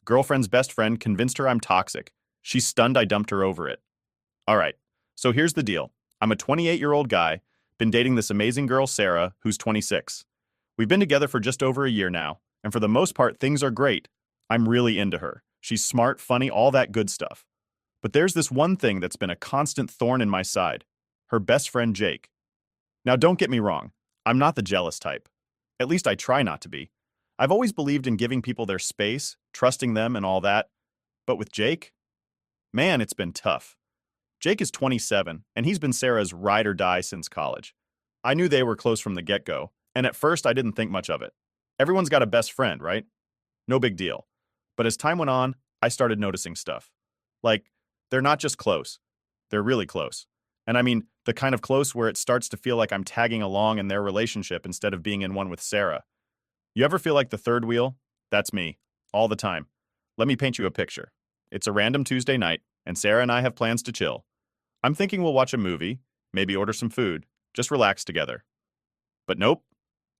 Girlfriend's best friend convinced her I'm toxic. She's stunned I dumped her over it. All right, so here's the deal. I'm a 28-year-old guy, been dating this amazing girl, Sarah, who's 26. We've been together for just over a year now, and for the most part, things are great. I'm really into her. She's smart, funny, all that good stuff. But there's this one thing that's been a constant thorn in my side. Her best friend, Jake. Now, don't get me wrong. I'm not the jealous type. At least I try not to be. I've always believed in giving people their space, trusting them, and all that. But with Jake, man, it's been tough. Jake is 27, and he's been Sarah's ride or die since college. I knew they were close from the get-go, and at first I didn't think much of it. Everyone's got a best friend, right? No big deal. But as time went on, I started noticing stuff. Like, they're not just close, they're really close. And I mean, the kind of close where it starts to feel like I'm tagging along in their relationship instead of being in one with Sarah. You ever feel like the third wheel? That's me, all the time. Let me paint you a picture. It's a random Tuesday night, and Sarah and I have plans to chill. I'm thinking we'll watch a movie, maybe order some food, just relax together. But nope,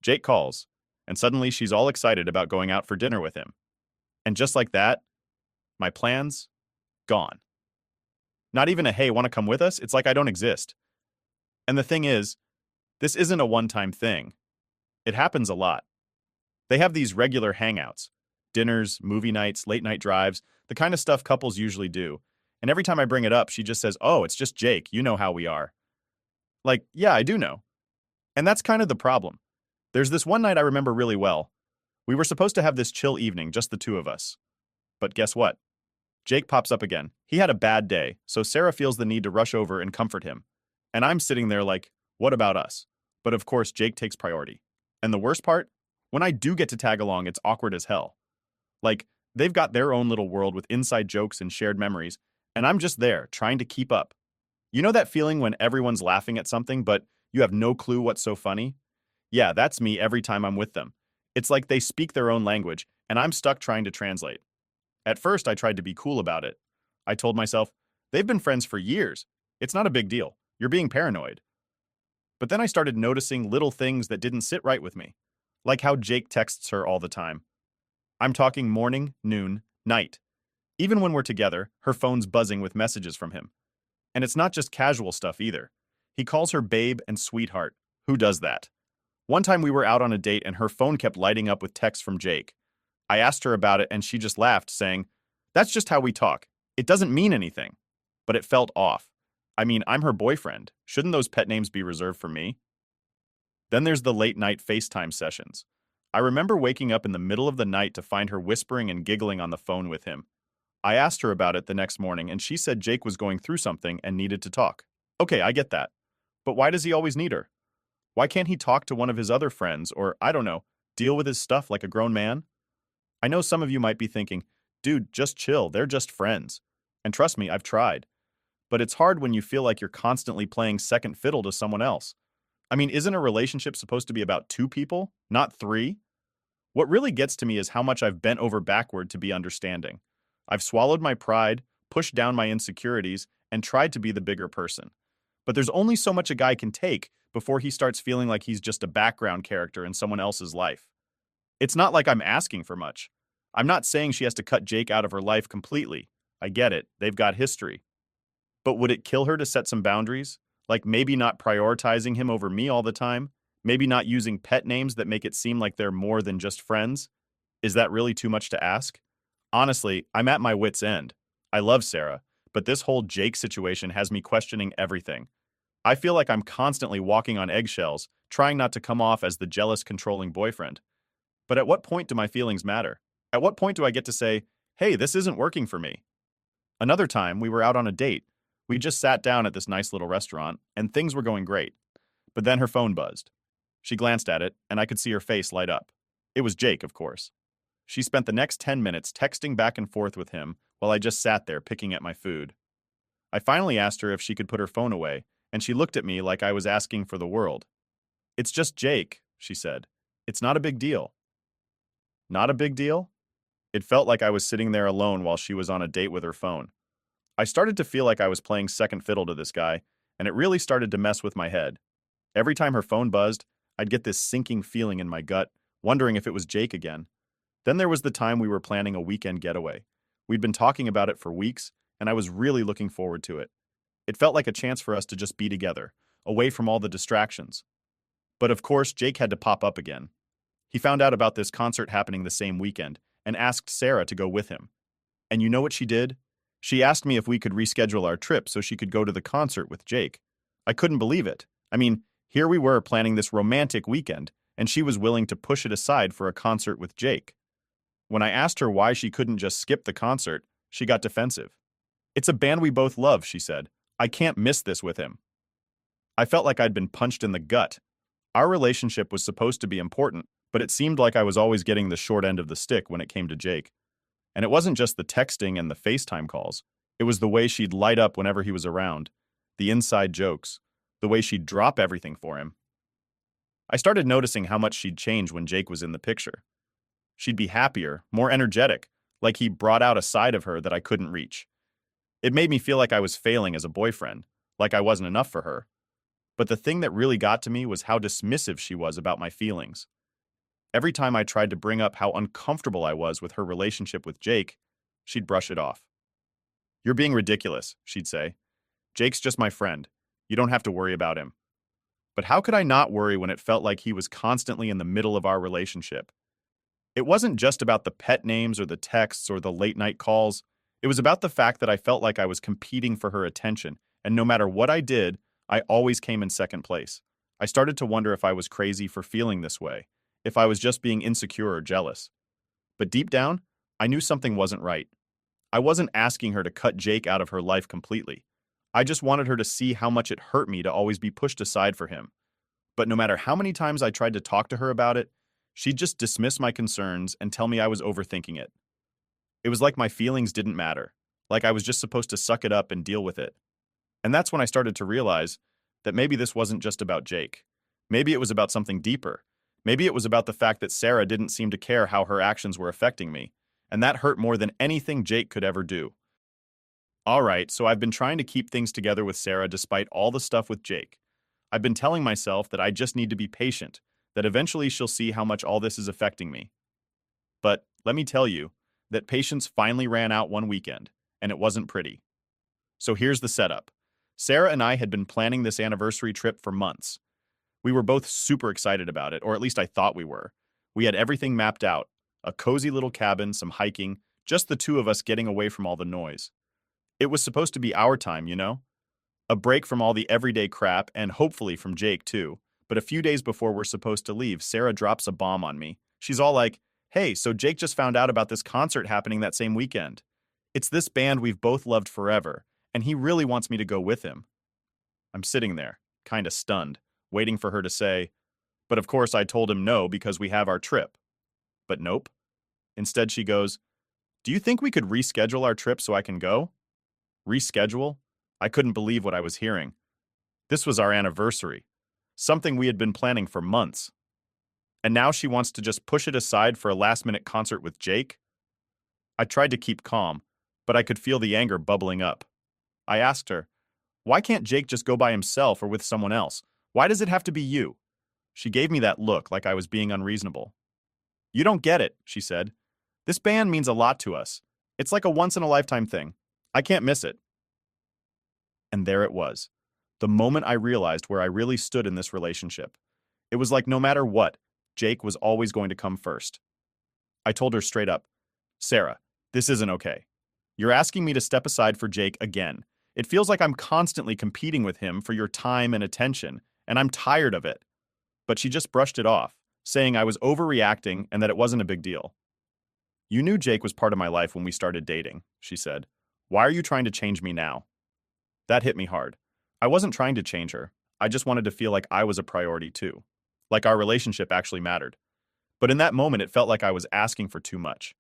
Jake calls, and suddenly she's all excited about going out for dinner with him. And just like that, my plans, gone. Not even a hey, wanna come with us? It's like I don't exist. And the thing is, this isn't a one-time thing. It happens a lot. They have these regular hangouts, dinners, movie nights, late-night drives, the kind of stuff couples usually do. And every time I bring it up, she just says, oh, it's just Jake, you know how we are. Like, yeah, I do know. And that's kind of the problem. There's this one night I remember really well. We were supposed to have this chill evening, just the two of us. But guess what? Jake pops up again. He had a bad day, so Sarah feels the need to rush over and comfort him. And I'm sitting there like, what about us? But of course, Jake takes priority. And the worst part? When I do get to tag along, it's awkward as hell. Like, they've got their own little world with inside jokes and shared memories, and I'm just there, trying to keep up. You know that feeling when everyone's laughing at something, but you have no clue what's so funny? Yeah, that's me every time I'm with them. It's like they speak their own language, and I'm stuck trying to translate. At first, I tried to be cool about it. I told myself, they've been friends for years. It's not a big deal. You're being paranoid. But then I started noticing little things that didn't sit right with me. Like how Jake texts her all the time. I'm talking morning, noon, night. Even when we're together, her phone's buzzing with messages from him. And it's not just casual stuff either. He calls her babe and sweetheart. Who does that? One time we were out on a date and her phone kept lighting up with texts from Jake. I asked her about it and she just laughed, saying, that's just how we talk. It doesn't mean anything. But it felt off. I mean, I'm her boyfriend. Shouldn't those pet names be reserved for me? Then there's the late night FaceTime sessions. I remember waking up in the middle of the night to find her whispering and giggling on the phone with him. I asked her about it the next morning and she said Jake was going through something and needed to talk. Okay, I get that. But why does he always need her? Why can't he talk to one of his other friends or, I don't know, deal with his stuff like a grown man? I know some of you might be thinking, dude, just chill, they're just friends. And trust me, I've tried. But it's hard when you feel like you're constantly playing second fiddle to someone else. I mean, isn't a relationship supposed to be about two people, not three? What really gets to me is how much I've bent over backward to be understanding. I've swallowed my pride, pushed down my insecurities, and tried to be the bigger person. But there's only so much a guy can take before he starts feeling like he's just a background character in someone else's life. It's not like I'm asking for much. I'm not saying she has to cut Jake out of her life completely. I get it, they've got history. But would it kill her to set some boundaries? Like maybe not prioritizing him over me all the time? Maybe not using pet names that make it seem like they're more than just friends? Is that really too much to ask? Honestly, I'm at my wit's end. I love Sarah, but this whole Jake situation has me questioning everything. I feel like I'm constantly walking on eggshells, trying not to come off as the jealous, controlling boyfriend. But at what point do my feelings matter? At what point do I get to say, hey, this isn't working for me? Another time, we were out on a date. We just sat down at this nice little restaurant, and things were going great. But then her phone buzzed. She glanced at it, and I could see her face light up. It was Jake, of course. She spent the next 10 minutes texting back and forth with him while I just sat there picking at my food. I finally asked her if she could put her phone away, and she looked at me like I was asking for the world. It's just Jake, she said. It's not a big deal. Not a big deal? It felt like I was sitting there alone while she was on a date with her phone. I started to feel like I was playing second fiddle to this guy, and it really started to mess with my head. Every time her phone buzzed, I'd get this sinking feeling in my gut, wondering if it was Jake again. Then there was the time we were planning a weekend getaway. We'd been talking about it for weeks, and I was really looking forward to it. It felt like a chance for us to just be together, away from all the distractions. But of course, Jake had to pop up again. He found out about this concert happening the same weekend and asked Sarah to go with him. And you know what she did? She asked me if we could reschedule our trip so she could go to the concert with Jake. I couldn't believe it. I mean, here we were planning this romantic weekend, and she was willing to push it aside for a concert with Jake. When I asked her why she couldn't just skip the concert, she got defensive. "It's a band we both love," she said. "I can't miss this with him." I felt like I'd been punched in the gut. Our relationship was supposed to be important, but it seemed like I was always getting the short end of the stick when it came to Jake. And it wasn't just the texting and the FaceTime calls. It was the way she'd light up whenever he was around, the inside jokes, the way she'd drop everything for him. I started noticing how much she'd change when Jake was in the picture. She'd be happier, more energetic, like he brought out a side of her that I couldn't reach. It made me feel like I was failing as a boyfriend, like I wasn't enough for her. But the thing that really got to me was how dismissive she was about my feelings. Every time I tried to bring up how uncomfortable I was with her relationship with Jake, she'd brush it off. "You're being ridiculous," she'd say. "Jake's just my friend. You don't have to worry about him." But how could I not worry when it felt like he was constantly in the middle of our relationship? It wasn't just about the pet names or the texts or the late-night calls. It was about the fact that I felt like I was competing for her attention, and no matter what I did, I always came in second place. I started to wonder if I was crazy for feeling this way, if I was just being insecure or jealous. But deep down, I knew something wasn't right. I wasn't asking her to cut Jake out of her life completely. I just wanted her to see how much it hurt me to always be pushed aside for him. But no matter how many times I tried to talk to her about it, she'd just dismiss my concerns and tell me I was overthinking it. It was like my feelings didn't matter, like I was just supposed to suck it up and deal with it. And that's when I started to realize that maybe this wasn't just about Jake. Maybe it was about something deeper. Maybe it was about the fact that Sarah didn't seem to care how her actions were affecting me, and that hurt more than anything Jake could ever do. All right, so I've been trying to keep things together with Sarah despite all the stuff with Jake. I've been telling myself that I just need to be patient, that eventually she'll see how much all this is affecting me. But let me tell you that patience finally ran out one weekend, and it wasn't pretty. So here's the setup. Sarah and I had been planning this anniversary trip for months. We were both super excited about it, or at least I thought we were. We had everything mapped out, a cozy little cabin, some hiking, just the two of us getting away from all the noise. It was supposed to be our time, you know? A break from all the everyday crap, and hopefully from Jake too. But a few days before we're supposed to leave, Sarah drops a bomb on me. She's all like, "Hey, so Jake just found out about this concert happening that same weekend. It's this band we've both loved forever, and he really wants me to go with him." I'm sitting there, kinda stunned, waiting for her to say, "But of course I told him no because we have our trip." But nope. Instead she goes, "Do you think we could reschedule our trip so I can go?" Reschedule? I couldn't believe what I was hearing. This was our anniversary, something we had been planning for months. And now she wants to just push it aside for a last-minute concert with Jake? I tried to keep calm, but I could feel the anger bubbling up. I asked her, "Why can't Jake just go by himself or with someone else? Why does it have to be you?" She gave me that look like I was being unreasonable. "You don't get it," she said. "This band means a lot to us. It's like a once-in-a-lifetime thing. I can't miss it." And there it was, the moment I realized where I really stood in this relationship. It was like no matter what, Jake was always going to come first. I told her straight up, "Sarah, this isn't okay. You're asking me to step aside for Jake again. It feels like I'm constantly competing with him for your time and attention, and I'm tired of it." But she just brushed it off, saying I was overreacting and that it wasn't a big deal. "You knew Jake was part of my life when we started dating," she said. "Why are you trying to change me now?" That hit me hard. I wasn't trying to change her. I just wanted to feel like I was a priority too. Like our relationship actually mattered. But in that moment, it felt like I was asking for too much.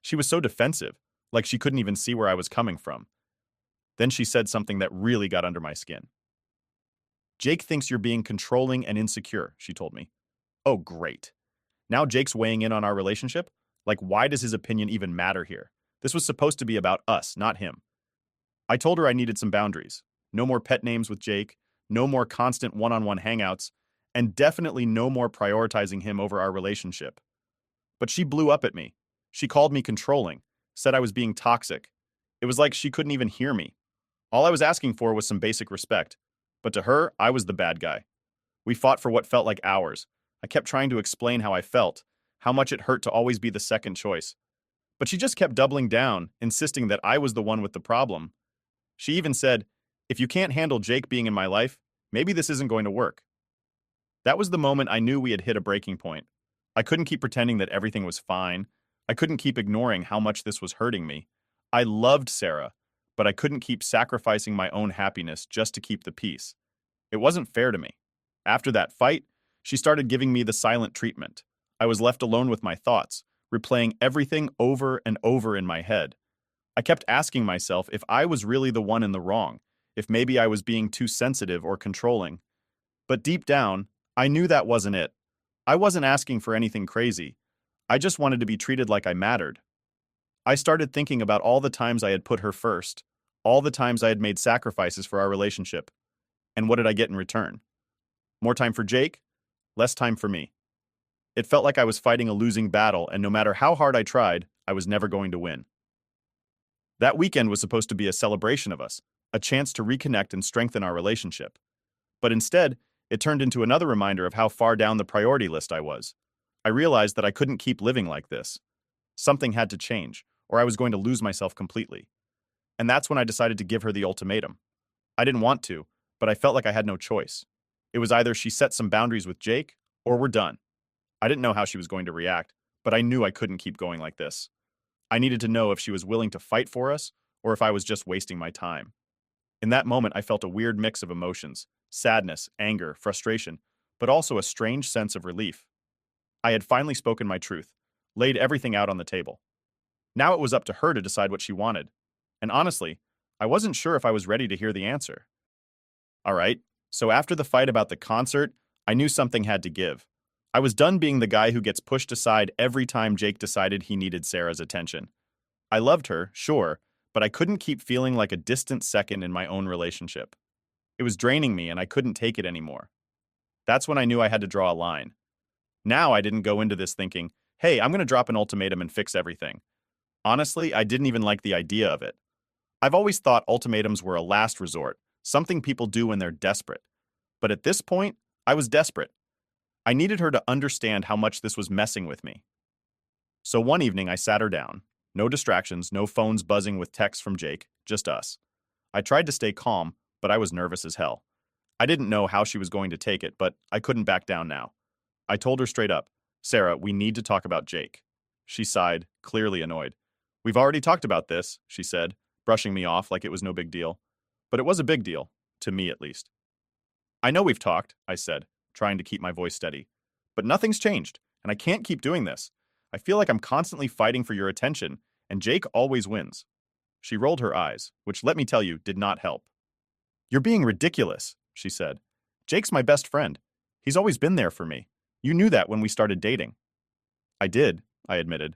She was so defensive, like she couldn't even see where I was coming from. Then she said something that really got under my skin. "Jake thinks you're being controlling and insecure," she told me. Oh, great. Now Jake's weighing in on our relationship? Like, why does his opinion even matter here? This was supposed to be about us, not him. I told her I needed some boundaries. No more pet names with Jake, no more constant one-on-one hangouts, and definitely no more prioritizing him over our relationship. But she blew up at me. She called me controlling, said I was being toxic. It was like she couldn't even hear me. All I was asking for was some basic respect. But to her, I was the bad guy. We fought for what felt like hours. I kept trying to explain how I felt, how much it hurt to always be the second choice. But she just kept doubling down, insisting that I was the one with the problem. She even said, "If you can't handle Jake being in my life, maybe this isn't going to work." That was the moment I knew we had hit a breaking point. I couldn't keep pretending that everything was fine. I couldn't keep ignoring how much this was hurting me. I loved Sarah, but I couldn't keep sacrificing my own happiness just to keep the peace. It wasn't fair to me. After that fight, she started giving me the silent treatment. I was left alone with my thoughts, replaying everything over and over in my head. I kept asking myself if I was really the one in the wrong, if maybe I was being too sensitive or controlling. But deep down, I knew that wasn't it. I wasn't asking for anything crazy. I just wanted to be treated like I mattered. I started thinking about all the times I had put her first, all the times I had made sacrifices for our relationship. And what did I get in return? More time for Jake, less time for me. It felt like I was fighting a losing battle, and no matter how hard I tried, I was never going to win. That weekend was supposed to be a celebration of us, a chance to reconnect and strengthen our relationship. But instead, it turned into another reminder of how far down the priority list I was. I realized that I couldn't keep living like this. Something had to change, or I was going to lose myself completely. And that's when I decided to give her the ultimatum. I didn't want to, but I felt like I had no choice. It was either she set some boundaries with Jake, or we're done. I didn't know how she was going to react, but I knew I couldn't keep going like this. I needed to know if she was willing to fight for us, or if I was just wasting my time. In that moment, I felt a weird mix of emotions: sadness, anger, frustration, but also a strange sense of relief. I had finally spoken my truth, laid everything out on the table. Now it was up to her to decide what she wanted. And honestly, I wasn't sure if I was ready to hear the answer. All right, so after the fight about the concert, I knew something had to give. I was done being the guy who gets pushed aside every time Jake decided he needed Sarah's attention. I loved her, sure, but I couldn't keep feeling like a distant second in my own relationship. It was draining me and I couldn't take it anymore. That's when I knew I had to draw a line. Now I didn't go into this thinking, hey, I'm going to drop an ultimatum and fix everything. Honestly, I didn't even like the idea of it. I've always thought ultimatums were a last resort, something people do when they're desperate. But at this point, I was desperate. I needed her to understand how much this was messing with me. So one evening, I sat her down. No distractions, no phones buzzing with texts from Jake, just us. I tried to stay calm, but I was nervous as hell. I didn't know how she was going to take it, but I couldn't back down now. I told her straight up, "Sarah, we need to talk about Jake." She sighed, clearly annoyed. "We've already talked about this," she said, brushing me off like it was no big deal. But it was a big deal, to me at least. "I know we've talked," I said, trying to keep my voice steady. "But nothing's changed, and I can't keep doing this. I feel like I'm constantly fighting for your attention, and Jake always wins." She rolled her eyes, which, let me tell you, did not help. "You're being ridiculous," she said. "Jake's my best friend. He's always been there for me. You knew that when we started dating." "I did," I admitted.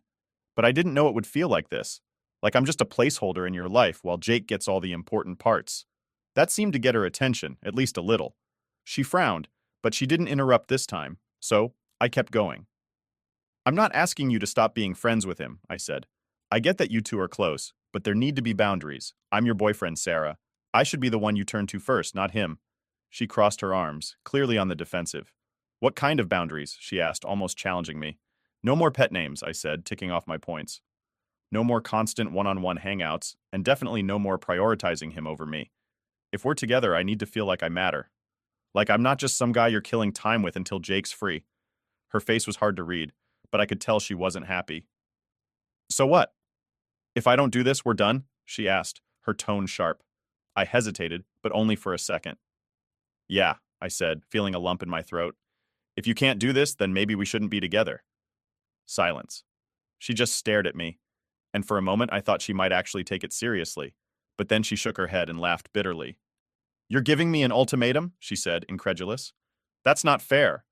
"But I didn't know it would feel like this. Like I'm just a placeholder in your life while Jake gets all the important parts." That seemed to get her attention, at least a little. She frowned, but she didn't interrupt this time, so I kept going. "I'm not asking you to stop being friends with him," I said. "I get that you two are close, but there need to be boundaries. I'm your boyfriend, Sarah. I should be the one you turn to first, not him." She crossed her arms, clearly on the defensive. "What kind of boundaries?" she asked, almost challenging me. "No more pet names," I said, ticking off my points. "No more constant one-on-one hangouts, and definitely no more prioritizing him over me. If we're together, I need to feel like I matter. Like I'm not just some guy you're killing time with until Jake's free." Her face was hard to read, but I could tell she wasn't happy. "So what? If I don't do this, we're done?" she asked, her tone sharp. I hesitated, but only for a second. "Yeah," I said, feeling a lump in my throat. "If you can't do this, then maybe we shouldn't be together." Silence. She just stared at me, and for a moment I thought she might actually take it seriously, but then she shook her head and laughed bitterly. "You're giving me an ultimatum?" she said, incredulous. "That's not fair."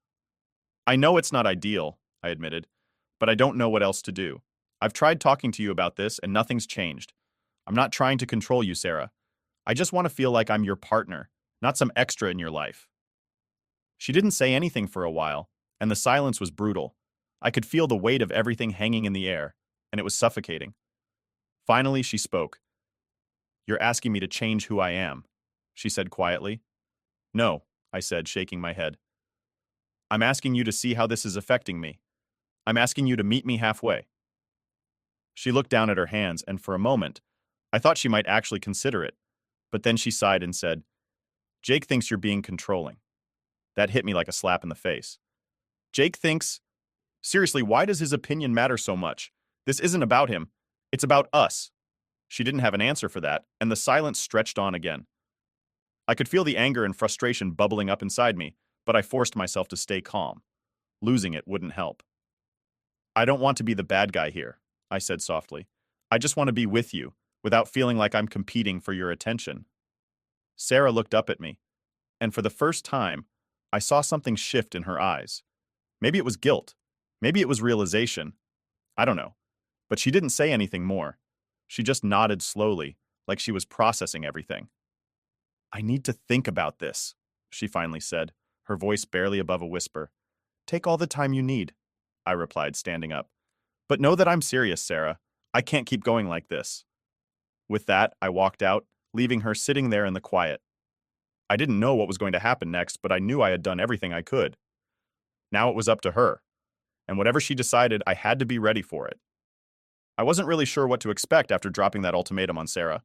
"I know it's not ideal," I admitted, "but I don't know what else to do. I've tried talking to you about this and nothing's changed. I'm not trying to control you, Sarah. I just want to feel like I'm your partner, not some extra in your life." She didn't say anything for a while, and the silence was brutal. I could feel the weight of everything hanging in the air. and it was suffocating. Finally, she spoke. "You're asking me to change who I am," she said quietly. "No," I said, shaking my head. "I'm asking you to see how this is affecting me. I'm asking you to meet me halfway." She looked down at her hands, and for a moment, I thought she might actually consider it. But then she sighed and said, "Jake thinks you're being controlling." That hit me like a slap in the face. Jake thinks? Seriously, why does his opinion matter so much? This isn't about him. It's about us. She didn't have an answer for that, and the silence stretched on again. I could feel the anger and frustration bubbling up inside me, but I forced myself to stay calm. Losing it wouldn't help. "I don't want to be the bad guy here," I said softly. "I just want to be with you, without feeling like I'm competing for your attention." Sarah looked up at me, and for the first time, I saw something shift in her eyes. Maybe it was guilt. Maybe it was realization. I don't know. But she didn't say anything more. She just nodded slowly, like she was processing everything. "I need to think about this," she finally said, her voice barely above a whisper. "Take all the time you need," I replied, standing up. "But know that I'm serious, Sarah. I can't keep going like this." With that, I walked out, leaving her sitting there in the quiet. I didn't know what was going to happen next, but I knew I had done everything I could. Now it was up to her, and whatever she decided, I had to be ready for it. I wasn't really sure what to expect after dropping that ultimatum on Sarah.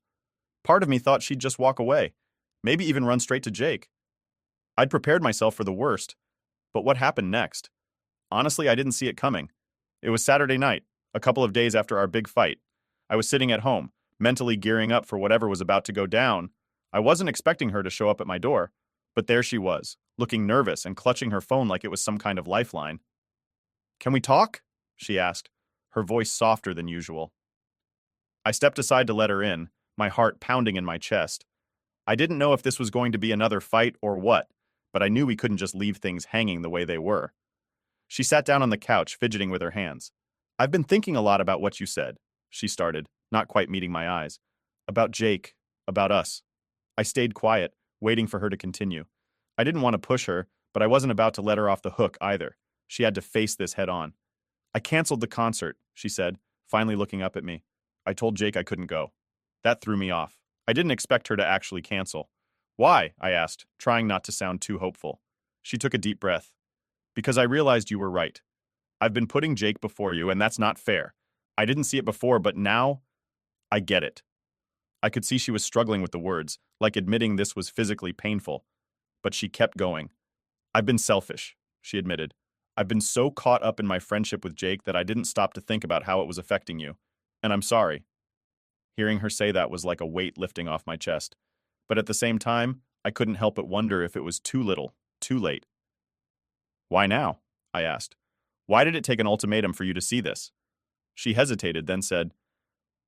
Part of me thought she'd just walk away, maybe even run straight to Jake. I'd prepared myself for the worst, but what happened next? Honestly, I didn't see it coming. It was Saturday night, a couple of days after our big fight. I was sitting at home, mentally gearing up for whatever was about to go down. I wasn't expecting her to show up at my door, but there she was, looking nervous and clutching her phone like it was some kind of lifeline. "Can we talk?" she asked, her voice softer than usual. I stepped aside to let her in, my heart pounding in my chest. I didn't know if this was going to be another fight or what, but I knew we couldn't just leave things hanging the way they were. She sat down on the couch, fidgeting with her hands. "I've been thinking a lot about what you said," she started, not quite meeting my eyes. "About Jake, about us." I stayed quiet, waiting for her to continue. I didn't want to push her, but I wasn't about to let her off the hook either. She had to face this head on. "I canceled the concert," she said, finally looking up at me. "I told Jake I couldn't go." That threw me off. I didn't expect her to actually cancel. "Why?" I asked, trying not to sound too hopeful. She took a deep breath. "Because I realized you were right. I've been putting Jake before you, and that's not fair. I didn't see it before, but now I get it." I could see she was struggling with the words, like admitting this was physically painful. But she kept going. "I've been selfish," she admitted. "I've been so caught up in my friendship with Jake that I didn't stop to think about how it was affecting you. And I'm sorry." Hearing her say that was like a weight lifting off my chest. But at the same time, I couldn't help but wonder if it was too little, too late. "Why now?" I asked. "Why did it take an ultimatum for you to see this?" She hesitated, then said,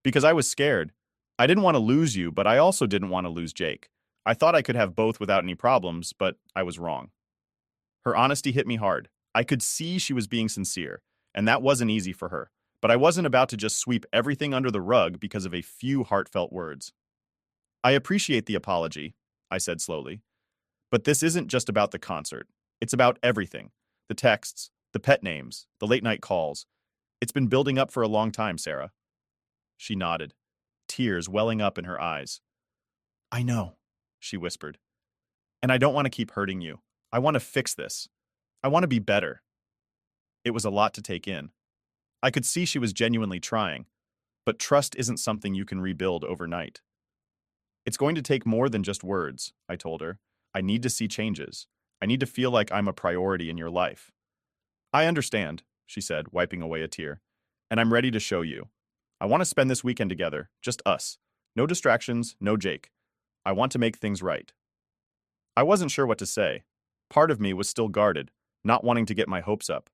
"Because I was scared. I didn't want to lose you, but I also didn't want to lose Jake. I thought I could have both without any problems, but I was wrong." Her honesty hit me hard. I could see she was being sincere, and that wasn't easy for her. But I wasn't about to just sweep everything under the rug because of a few heartfelt words. "I appreciate the apology," I said slowly. "But this isn't just about the concert. It's about everything. The texts, the pet names, the late-night calls. It's been building up for a long time, Sarah." She nodded, tears welling up in her eyes. "I know," she whispered. "And I don't want to keep hurting you. I want to fix this. I want to be better." It was a lot to take in. I could see she was genuinely trying, but trust isn't something you can rebuild overnight. "It's going to take more than just words," I told her. "I need to see changes. I need to feel like I'm a priority in your life." "I understand," she said, wiping away a tear. "And I'm ready to show you. I want to spend this weekend together, just us. No distractions, no Jake. I want to make things right." I wasn't sure what to say. Part of me was still guarded, not wanting to get my hopes up.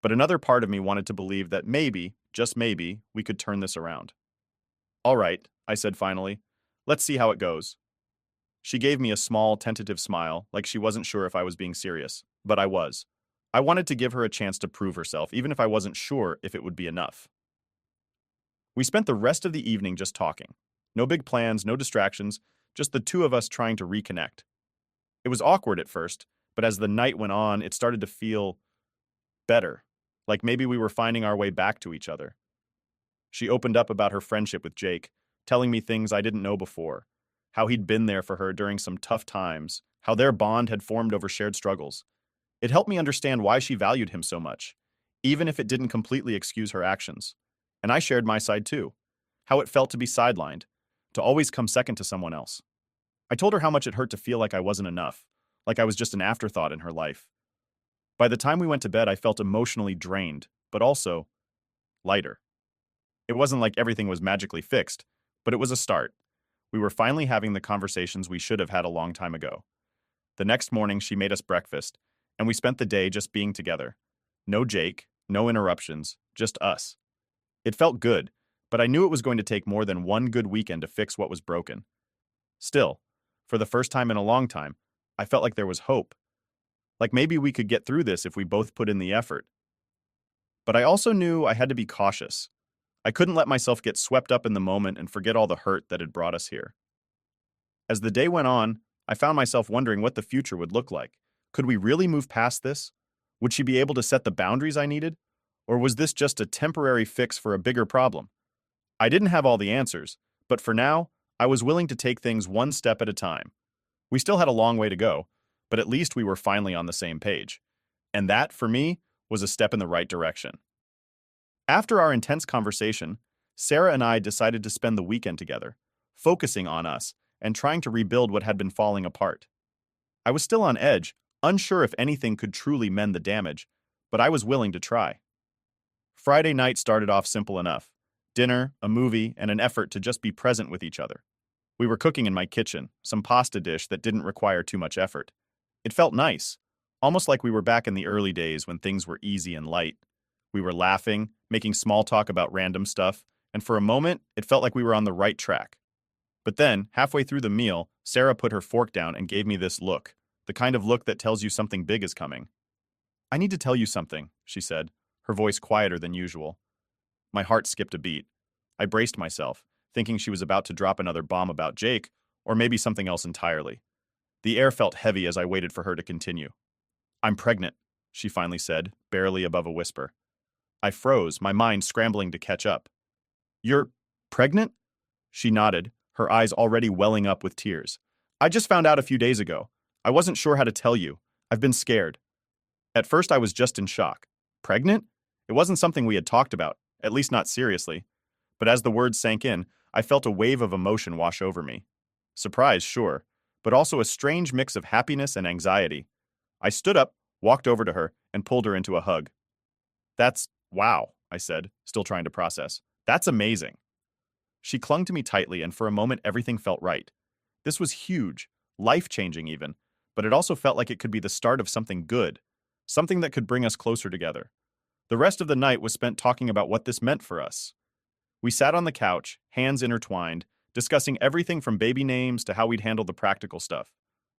But another part of me wanted to believe that maybe, just maybe, we could turn this around. "All right," I said finally. "Let's see how it goes." She gave me a small, tentative smile, like she wasn't sure if I was being serious. But I was. I wanted to give her a chance to prove herself, even if I wasn't sure if it would be enough. We spent the rest of the evening just talking. No big plans, no distractions, just the two of us trying to reconnect. It was awkward at first, but as the night went on, it started to feel better, like maybe we were finding our way back to each other. She opened up about her friendship with Jake, telling me things I didn't know before, how he'd been there for her during some tough times, how their bond had formed over shared struggles. It helped me understand why she valued him so much, even if it didn't completely excuse her actions. And I shared my side too, how it felt to be sidelined, to always come second to someone else. I told her how much it hurt to feel like I wasn't enough, like I was just an afterthought in her life. By the time we went to bed, I felt emotionally drained, but also lighter. It wasn't like everything was magically fixed, but it was a start. We were finally having the conversations we should have had a long time ago. The next morning, she made us breakfast, and we spent the day just being together. No Jake, no interruptions, just us. It felt good, but I knew it was going to take more than one good weekend to fix what was broken. Still, for the first time in a long time, I felt like there was hope. Like maybe we could get through this if we both put in the effort. But I also knew I had to be cautious. I couldn't let myself get swept up in the moment and forget all the hurt that had brought us here. As the day went on, I found myself wondering what the future would look like. Could we really move past this? Would she be able to set the boundaries I needed? Or was this just a temporary fix for a bigger problem? I didn't have all the answers, but for now, I was willing to take things one step at a time. We still had a long way to go, but at least we were finally on the same page. And that, for me, was a step in the right direction. After our intense conversation, Sarah and I decided to spend the weekend together, focusing on us and trying to rebuild what had been falling apart. I was still on edge, unsure if anything could truly mend the damage, but I was willing to try. Friday night started off simple enough. Dinner, a movie, and an effort to just be present with each other. We were cooking in my kitchen, some pasta dish that didn't require too much effort. It felt nice, almost like we were back in the early days when things were easy and light. We were laughing, making small talk about random stuff, and for a moment, it felt like we were on the right track. But then, halfway through the meal, Sarah put her fork down and gave me this look, the kind of look that tells you something big is coming. "I need to tell you something," she said, her voice quieter than usual. My heart skipped a beat. I braced myself, thinking she was about to drop another bomb about Jake, or maybe something else entirely. The air felt heavy as I waited for her to continue. "I'm pregnant," she finally said, barely above a whisper. I froze, my mind scrambling to catch up. "You're pregnant?" She nodded, her eyes already welling up with tears. "I just found out a few days ago. I wasn't sure how to tell you. I've been scared." At first, I was just in shock. Pregnant? It wasn't something we had talked about, at least not seriously. But as the words sank in, I felt a wave of emotion wash over me. Surprise, sure, but also a strange mix of happiness and anxiety. I stood up, walked over to her, and pulled her into a hug. Wow, I said, still trying to process. "That's amazing." She clung to me tightly, and for a moment everything felt right. This was huge, life-changing even, but it also felt like it could be the start of something good, something that could bring us closer together. The rest of the night was spent talking about what this meant for us. We sat on the couch, hands intertwined, discussing everything from baby names to how we'd handle the practical stuff.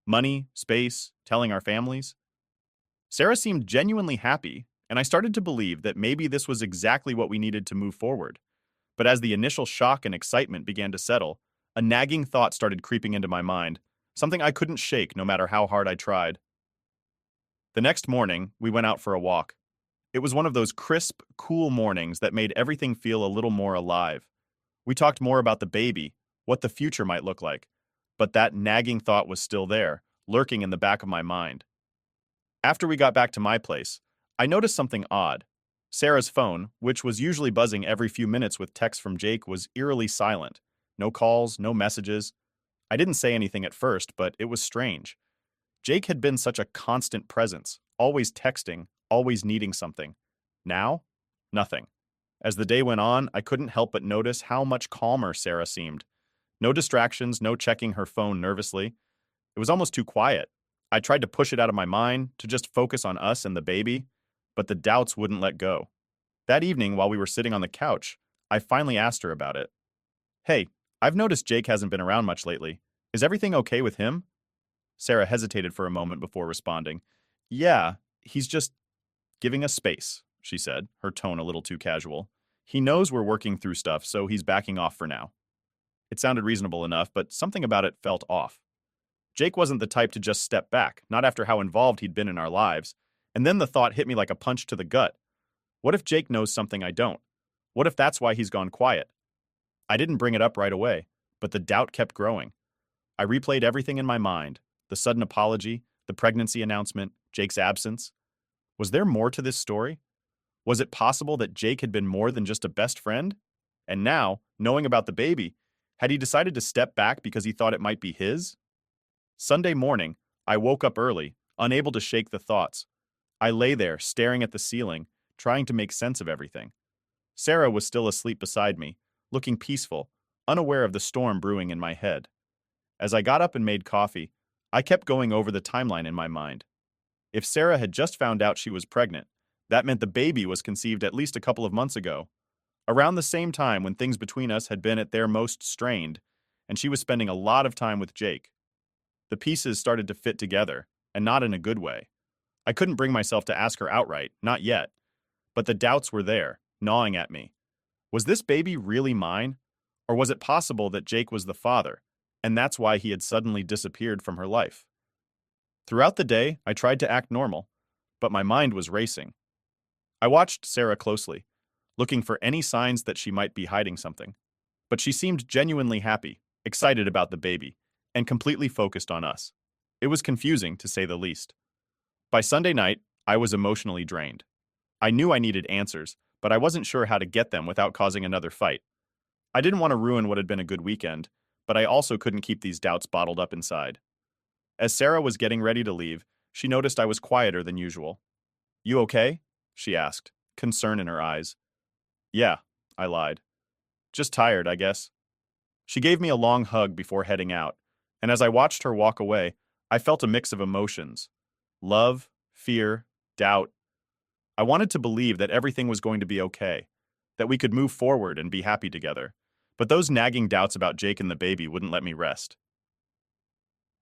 Money, space, telling our families. Sarah seemed genuinely happy, and I started to believe that maybe this was exactly what we needed to move forward. But as the initial shock and excitement began to settle, a nagging thought started creeping into my mind, something I couldn't shake no matter how hard I tried. The next morning, we went out for a walk. It was one of those crisp, cool mornings that made everything feel a little more alive. We talked more about the baby, what the future might look like, but that nagging thought was still there, lurking in the back of my mind. After we got back to my place, I noticed something odd. Sarah's phone, which was usually buzzing every few minutes with texts from Jake, was eerily silent. No calls, no messages. I didn't say anything at first, but it was strange. Jake had been such a constant presence, always texting, always needing something. Now, nothing. As the day went on, I couldn't help but notice how much calmer Sarah seemed. No distractions, no checking her phone nervously. It was almost too quiet. I tried to push it out of my mind, to just focus on us and the baby, but the doubts wouldn't let go. That evening, while we were sitting on the couch, I finally asked her about it. "Hey, I've noticed Jake hasn't been around much lately. Is everything okay with him?" Sarah hesitated for a moment before responding. "Yeah, he's just giving us space," she said, her tone a little too casual. "He knows we're working through stuff, so he's backing off for now." It sounded reasonable enough, but something about it felt off. Jake wasn't the type to just step back, not after how involved he'd been in our lives. And then the thought hit me like a punch to the gut. What if Jake knows something I don't? What if that's why he's gone quiet? I didn't bring it up right away, but the doubt kept growing. I replayed everything in my mind: the sudden apology, the pregnancy announcement, Jake's absence. Was there more to this story? Was it possible that Jake had been more than just a best friend? And now, knowing about the baby, had he decided to step back because he thought it might be his? Sunday morning, I woke up early, unable to shake the thoughts. I lay there, staring at the ceiling, trying to make sense of everything. Sarah was still asleep beside me, looking peaceful, unaware of the storm brewing in my head. As I got up and made coffee, I kept going over the timeline in my mind. If Sarah had just found out she was pregnant, that meant the baby was conceived at least a couple of months ago, around the same time when things between us had been at their most strained, and she was spending a lot of time with Jake. The pieces started to fit together, and not in a good way. I couldn't bring myself to ask her outright, not yet, but the doubts were there, gnawing at me. Was this baby really mine? Or was it possible that Jake was the father, and that's why he had suddenly disappeared from her life? Throughout the day, I tried to act normal, but my mind was racing. I watched Sarah closely, looking for any signs that she might be hiding something. But she seemed genuinely happy, excited about the baby, and completely focused on us. It was confusing, to say the least. By Sunday night, I was emotionally drained. I knew I needed answers, but I wasn't sure how to get them without causing another fight. I didn't want to ruin what had been a good weekend, but I also couldn't keep these doubts bottled up inside. As Sarah was getting ready to leave, she noticed I was quieter than usual. "You okay?" she asked, concern in her eyes. "Yeah," I lied. "Just tired, I guess." She gave me a long hug before heading out, and as I watched her walk away, I felt a mix of emotions: love, fear, doubt. I wanted to believe that everything was going to be okay, that we could move forward and be happy together, but those nagging doubts about Jake and the baby wouldn't let me rest.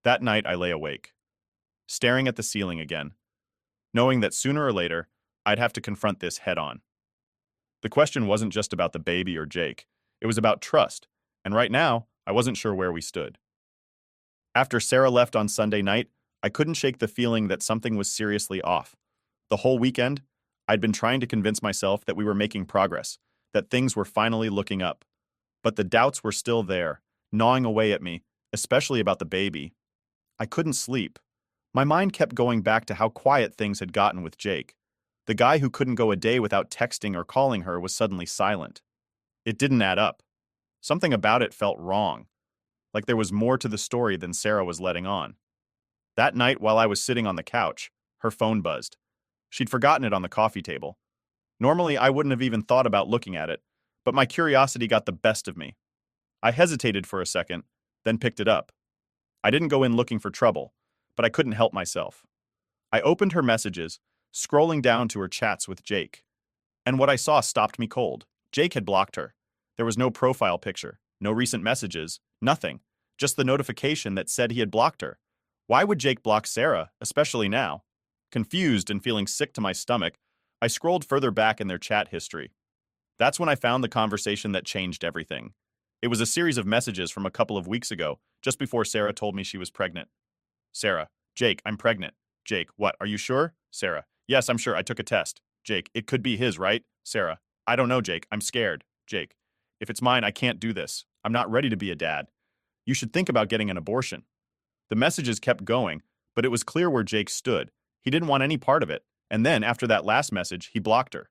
That night I lay awake, staring at the ceiling again, knowing that sooner or later I'd have to confront this head on. The question wasn't just about the baby or Jake, it was about trust, and right now I wasn't sure where we stood. After Sarah left on Sunday night, I couldn't shake the feeling that something was seriously off. The whole weekend, I'd been trying to convince myself that we were making progress, that things were finally looking up. But the doubts were still there, gnawing away at me, especially about the baby. I couldn't sleep. My mind kept going back to how quiet things had gotten with Jake. The guy who couldn't go a day without texting or calling her was suddenly silent. It didn't add up. Something about it felt wrong, like there was more to the story than Sarah was letting on. That night, while I was sitting on the couch, her phone buzzed. She'd forgotten it on the coffee table. Normally, I wouldn't have even thought about looking at it, but my curiosity got the best of me. I hesitated for a second, then picked it up. I didn't go in looking for trouble, but I couldn't help myself. I opened her messages, scrolling down to her chats with Jake. And what I saw stopped me cold. Jake had blocked her. There was no profile picture, no recent messages, nothing. Just the notification that said he had blocked her. Why would Jake block Sarah, especially now? Confused and feeling sick to my stomach, I scrolled further back in their chat history. That's when I found the conversation that changed everything. It was a series of messages from a couple of weeks ago, just before Sarah told me she was pregnant. Sarah: "Jake, I'm pregnant." Jake: "What, are you sure?" Sarah: "Yes, I'm sure, I took a test." Jake: "It could be his, right?" Sarah: "I don't know, Jake, I'm scared." Jake: "If it's mine, I can't do this. I'm not ready to be a dad. You should think about getting an abortion." The messages kept going, but it was clear where Jake stood. He didn't want any part of it, and then, after that last message, he blocked her.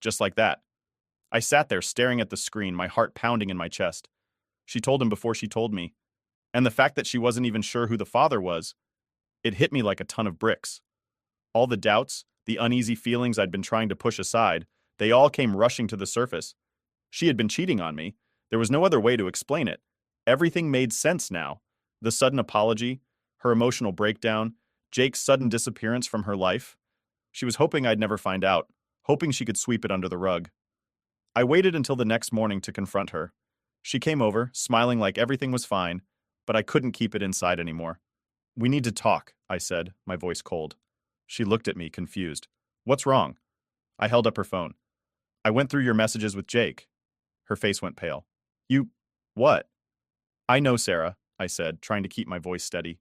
Just like that. I sat there staring at the screen, my heart pounding in my chest. She told him before she told me. And the fact that she wasn't even sure who the father was, it hit me like a ton of bricks. All the doubts, the uneasy feelings I'd been trying to push aside, they all came rushing to the surface. She had been cheating on me. There was no other way to explain it. Everything made sense now. The sudden apology, her emotional breakdown, Jake's sudden disappearance from her life. She was hoping I'd never find out, hoping she could sweep it under the rug. I waited until the next morning to confront her. She came over, smiling like everything was fine, but I couldn't keep it inside anymore. "We need to talk," I said, my voice cold. She looked at me, confused. "What's wrong?" I held up her phone. "I went through your messages with Jake." Her face went pale. "You... what?" "I know, Sarah," I said, trying to keep my voice steady.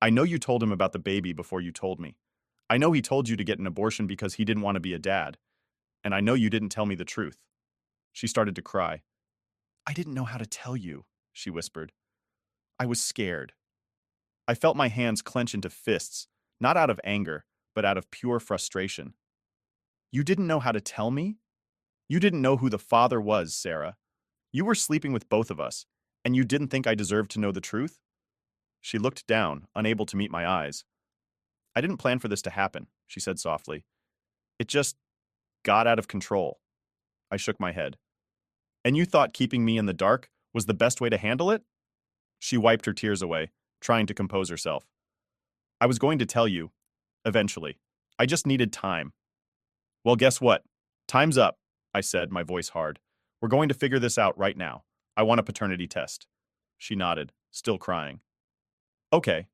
"I know you told him about the baby before you told me. I know he told you to get an abortion because he didn't want to be a dad. And I know you didn't tell me the truth." She started to cry. I didn't know how to tell you, she whispered. I was scared. I felt my hands clench into fists, not out of anger, but out of pure frustration. You didn't know how to tell me? You didn't know who the father was, Sarah. You were sleeping with both of us, and you didn't think I deserved to know the truth? She looked down, unable to meet my eyes. I didn't plan for this to happen, she said softly. It just got out of control. I shook my head. And you thought keeping me in the dark was the best way to handle it? She wiped her tears away, trying to compose herself. I was going to tell you, eventually. I just needed time. Well, guess what? Time's up, I said, my voice hard. We're going to figure this out right now. I want a paternity test. She nodded, still crying. Okay.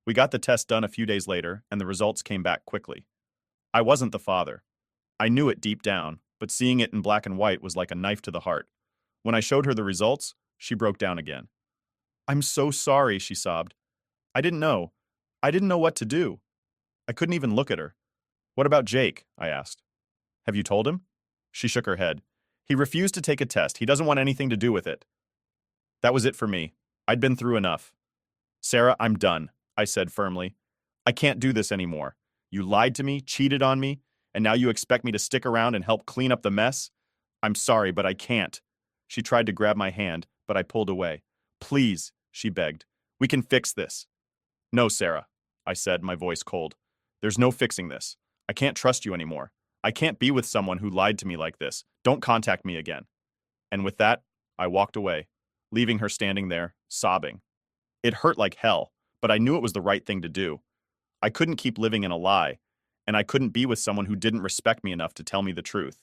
We got the test done a few days later, and the results came back quickly. I wasn't the father. I knew it deep down, but seeing it in black and white was like a knife to the heart. When I showed her the results, she broke down again. I'm so sorry, she sobbed. I didn't know. I didn't know what to do. I couldn't even look at her. What about Jake? I asked. Have you told him? She shook her head. He refused to take a test. He doesn't want anything to do with it. That was it for me. I'd been through enough. Sarah, I'm done, I said firmly. I can't do this anymore. You lied to me, cheated on me, and now you expect me to stick around and help clean up the mess? I'm sorry, but I can't. She tried to grab my hand, but I pulled away. Please, she begged. We can fix this. No, Sarah, I said, my voice cold. There's no fixing this. I can't trust you anymore. I can't be with someone who lied to me like this. Don't contact me again. And with that, I walked away, leaving her standing there, sobbing. It hurt like hell, but I knew it was the right thing to do. I couldn't keep living in a lie, and I couldn't be with someone who didn't respect me enough to tell me the truth.